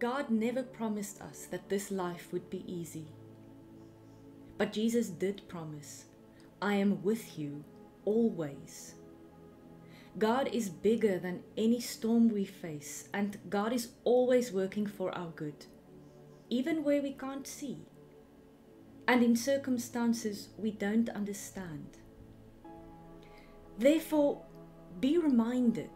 God never promised us that this life would be easy. But Jesus did promise, I am with you always. God is bigger than any storm we face, and God is always working for our good, even where we can't see, and in circumstances we don't understand. Therefore, be reminded,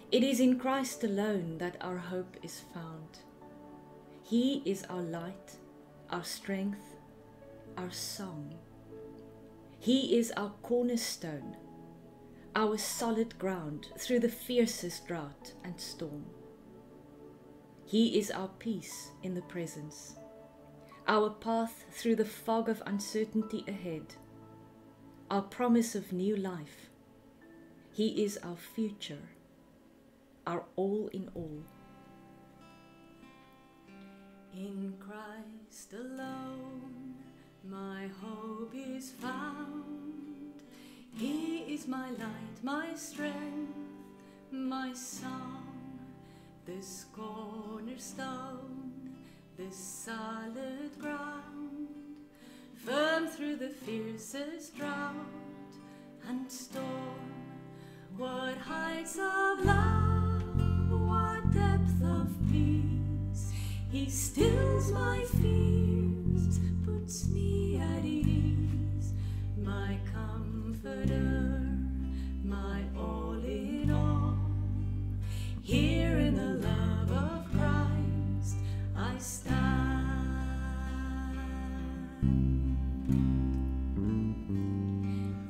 it is in Christ alone that our hope is found. He is our light, our strength, our song. He is our cornerstone, our solid ground through the fiercest drought and storm. He is our peace in the presence, our path through the fog of uncertainty ahead, our promise of new life. He is our future, our all in all. In Christ alone, my hope is found. He is my light, my strength, my song, this cornerstone, this solid ground, firm through the fiercest drought and storm. What heights of love, what depth of peace, He stills my fears, puts me at ease, my comforter, my all in all. Here in the love of Christ I stand.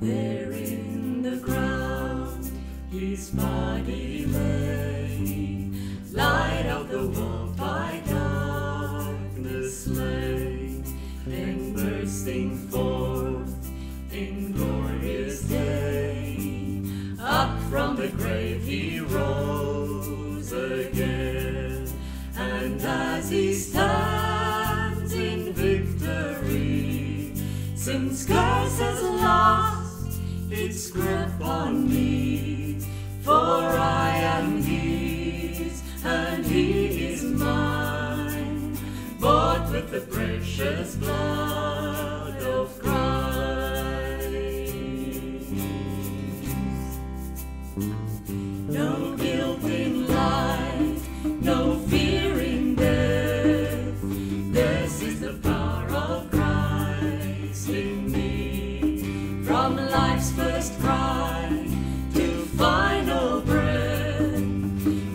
There in the ground His body lay, light of the world by darkness lay, then bursting forth in glorious day, up from the grave He rose again, and as He stands in victory, sin's curse has lost its grip on me, for I am His and He is mine, bought with the precious blood of Christ. No guilt in life, no fear in death, this is the power of Christ in me. From life's first cry to final breath,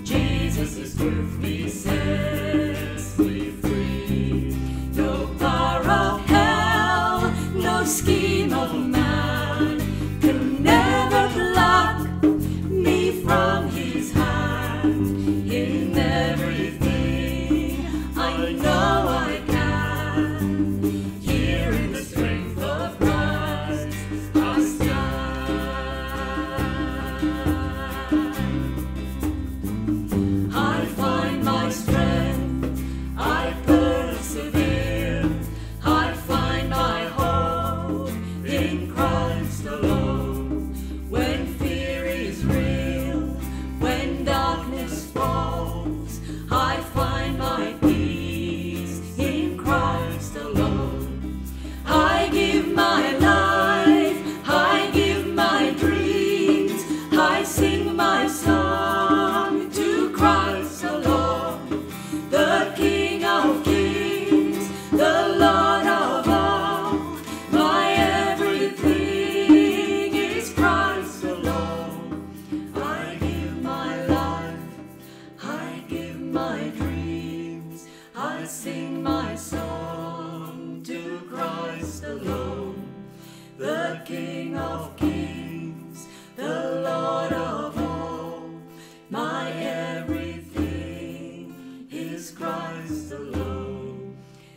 Jesus is with me, sets me free. No power of hell, no scheme of man can never pluck me from His hand. In everything I know I can, here in the strength of Christ I stand. I find my strength, I persevere, I find my hope in Christ alone. When fear is real, when darkness falls, I find my peace in Christ alone. I give my life, I give my dreams, I sing my song to Christ alone. The King of Kings, the Lord of all, my everything is Christ alone. I give my life, I give my dreams, I sing my song to Christ alone. The King of Kings, the Lord of all, my everything is Christ alone.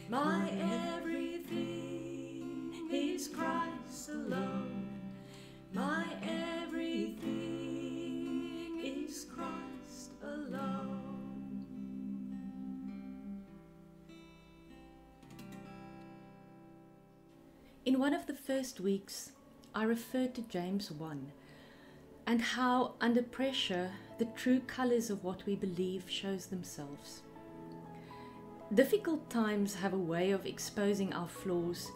My everything is Christ alone. My everything is Christ alone. In one of the first weeks, I referred to James 1 and how under pressure the true colors of what we believe shows themselves. Difficult times have a way of exposing our flaws,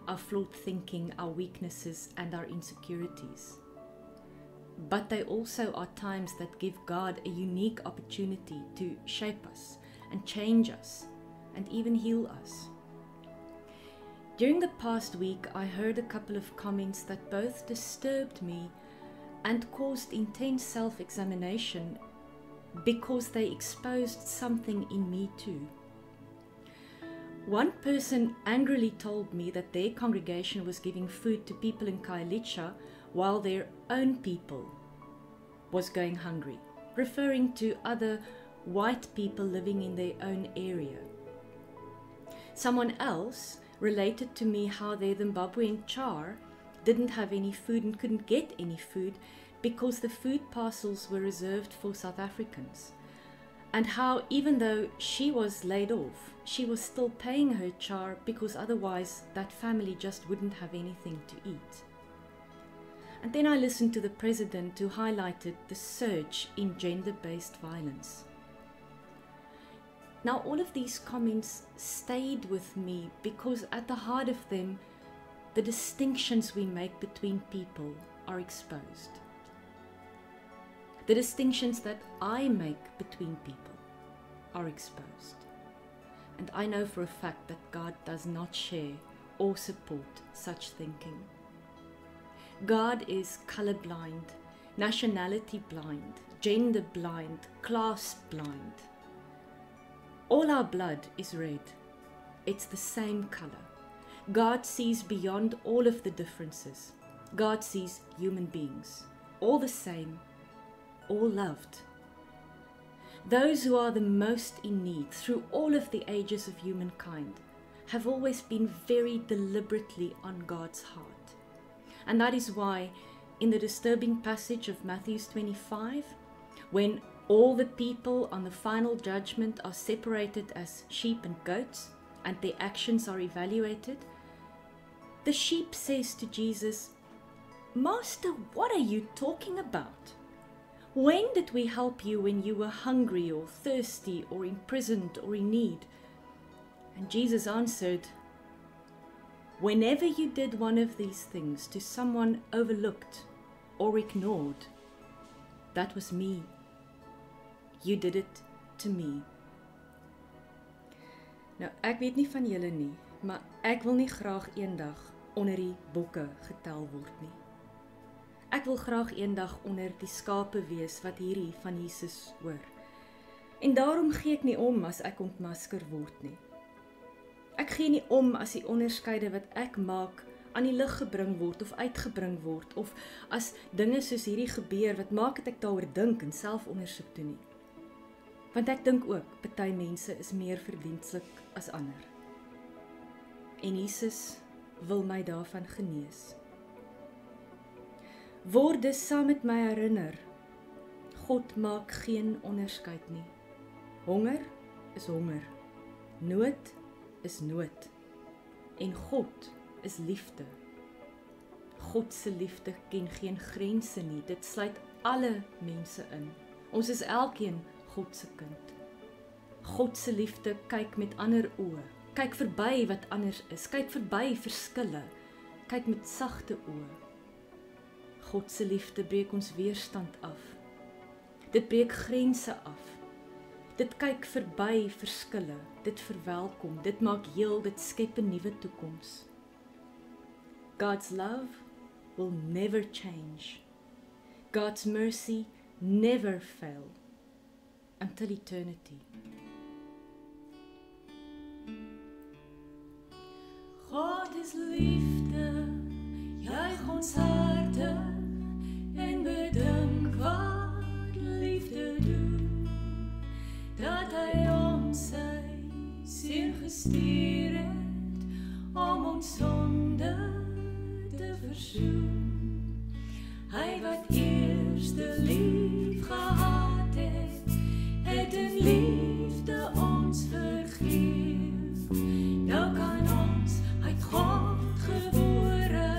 our flawed thinking, our weaknesses, and our insecurities. But they also are times that give God a unique opportunity to shape us and change us and even heal us. During the past week, I heard a couple of comments that both disturbed me and caused intense self-examination because they exposed something in me too. One person angrily told me that their congregation was giving food to people in Khayelitsha while their own people was going hungry, referring to other white people living in their own area. Someone else related to me how their Zimbabwean char didn't have any food and couldn't get any food because the food parcels were reserved for South Africans, and how even though she was laid off, she was still paying her char because otherwise that family just wouldn't have anything to eat. And then I listened to the president who highlighted the surge in gender-based violence. Now all of these comments stayed with me because at the heart of them, the distinctions we make between people are exposed. The distinctions that I make between people are exposed. And I know for a fact that God does not share or support such thinking. God is colorblind, nationality blind, gender blind, class blind. All our blood is red. It's the same color. God sees beyond all of the differences. God sees human beings, all the same, all loved. Those who are the most in need through all of the ages of humankind have always been very deliberately on God's heart. And that is why in the disturbing passage of Matthew 25, when all the people on the final judgment are separated as sheep and goats and their actions are evaluated, the sheep says to Jesus, "Master, what are you talking about? When did we help you when you were hungry or thirsty or imprisoned or in need?" And Jesus answered, "Whenever you did one of these things to someone overlooked or ignored, that was me. You did it to me." Nou, ek weet nie van julle nie, maar ek wil nie graag eendag onder die bokke getel word nie. Ek wil graag eendag onder die skape wees wat hierdie van Jesus hoor. En daarom gee ek nie om as ek ontmasker word nie. Ek gee nie om as die onderskeide wat ek maak aan die lig gebring word of uitgebring word, of as dinge soos hierdie gebeur, wat maak het ek daaroor dink en selfondersoek doen nie. Want ek dink ook, party mense is meer verdienstelik as ander. En Jesus wil my daarvan genees. Word dus saam met my herinner, God maak geen onderskeid nie. Honger is honger, nood is nood, en God is liefde. God se liefde ken geen grense nie, dit sluit alle mense in. Ons is elkeen God se kind. God se liefde kyk met ander oë, kyk verby wat anders is, kyk verby verskille, kyk met sagte oë. God se liefde breek ons weerstand af. Dit breek grense af. Dit kyk verby verskille, dit verwelkom, dit maak heel, dit skep 'n nuwe toekoms. God's love will never change. God's mercy never fail until eternity. God is liefde, juig ons harte en bedink wat liefde doen, dat hy ons sy seun gestuur het om ons sonde te versoen. Hy wat eerste lief gehad het, het in liefde ons vergeef. Nou kan ons uit God gebore,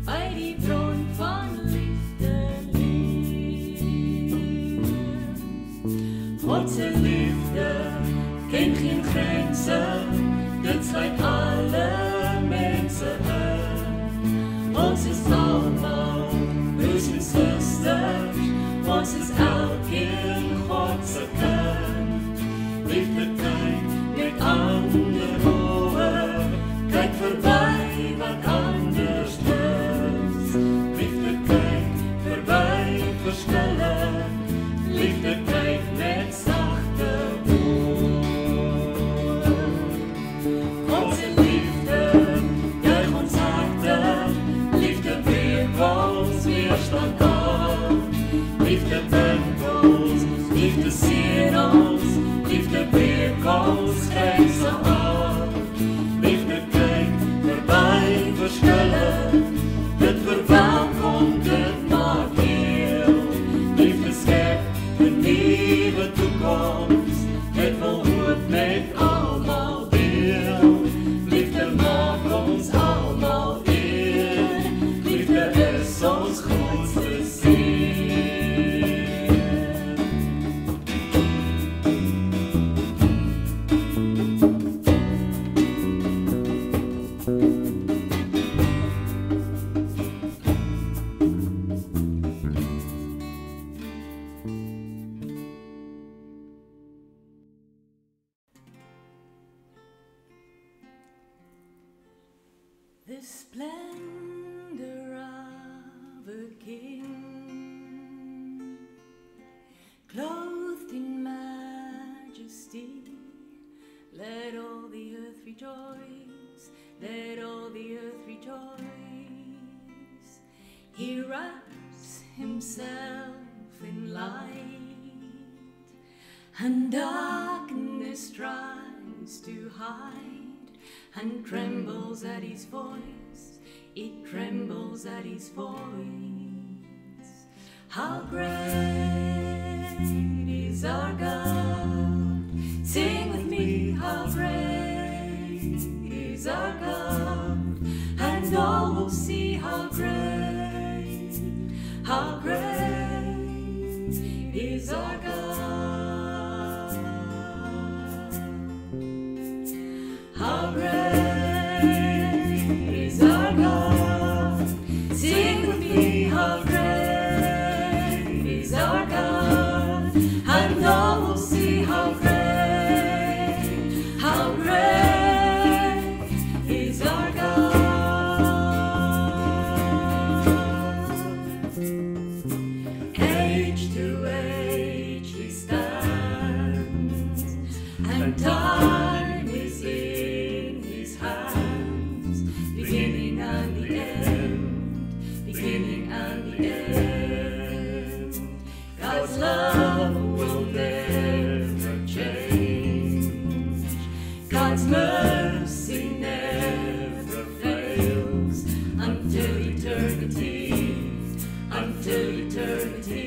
uit die bron van liefde leef. God se liefde ken geen grens Ons is allemaal broers en zusters, ons is elke God se kind. Liefde kyk met ander oë, kyk verby wat anders is. Liefde kyk verby verskille, liefde kyk met sagte oë. God se liefde juig ons harte, liefde breek ons weerstand af. Liefde bind ons, liefde seën ons, liefde breek ons grense af. Liefde kyk verby verskille, dit verwelkom, dit maak heel. Liefde skep 'n nuwe toekoms, dit wil hoop met almal deel. Liefde maak ons almal een, liefde is ons grootste seën. The splendor of a king, clothed in majesty, let all the earth rejoice, let all the earth rejoice. He wraps himself in light, and darkness tries to hide, and trembles at his voice, it trembles at his voice. How great is our God, sing with me, how great is our God, and all will see how great is our God. How great is our God, sing with me, how great is our God, and all will see how great is our God. Age to age he stands, and time is in his hands, beginning and the end, beginning and the end. God's love will never change, God's mercy never fails, until eternity, until eternity.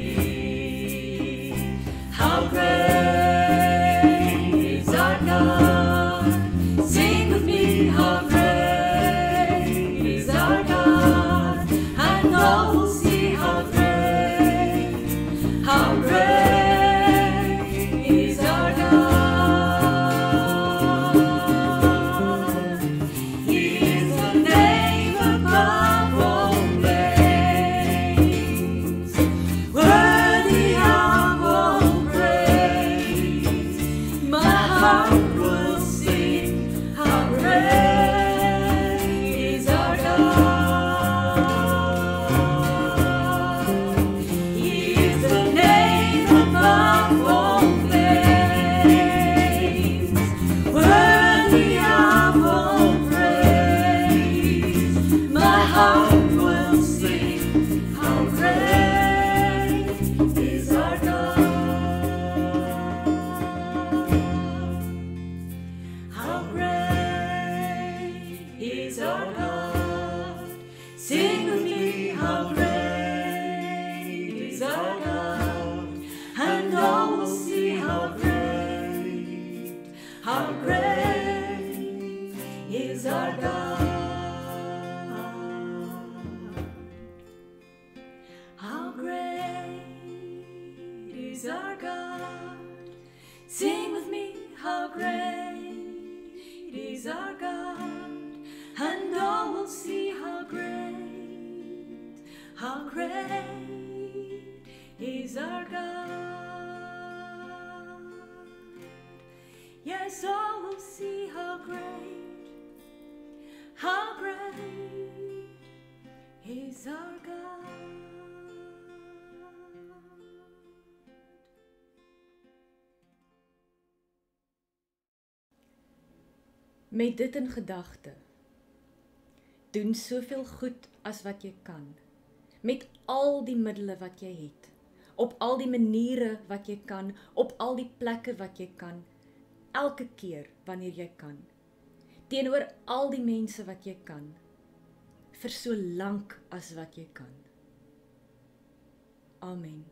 How great is our God, sing with me, how great is our God, and all will see how great is our God. He is the name above all names, worthy of all praise. My heart will sing, how great is our God. He is the name above all names, worthy of all praise. My heart will sing, how great is our God. How great is our God, sing with me, how great is our God, and all will see how great is our God. How great is our God, sing with me, how great is our God, and all will see how great Yes, all will see how great is our God. Met dit in gedagte, doen soveel goed as wat jy kan, met al die middele wat jy het, op al die maniere wat jy kan, op al die plekke wat jy kan, elke keer wanneer jy kan, teenoor al die mense wat jy kan, vir so lank as wat jy kan. Amen.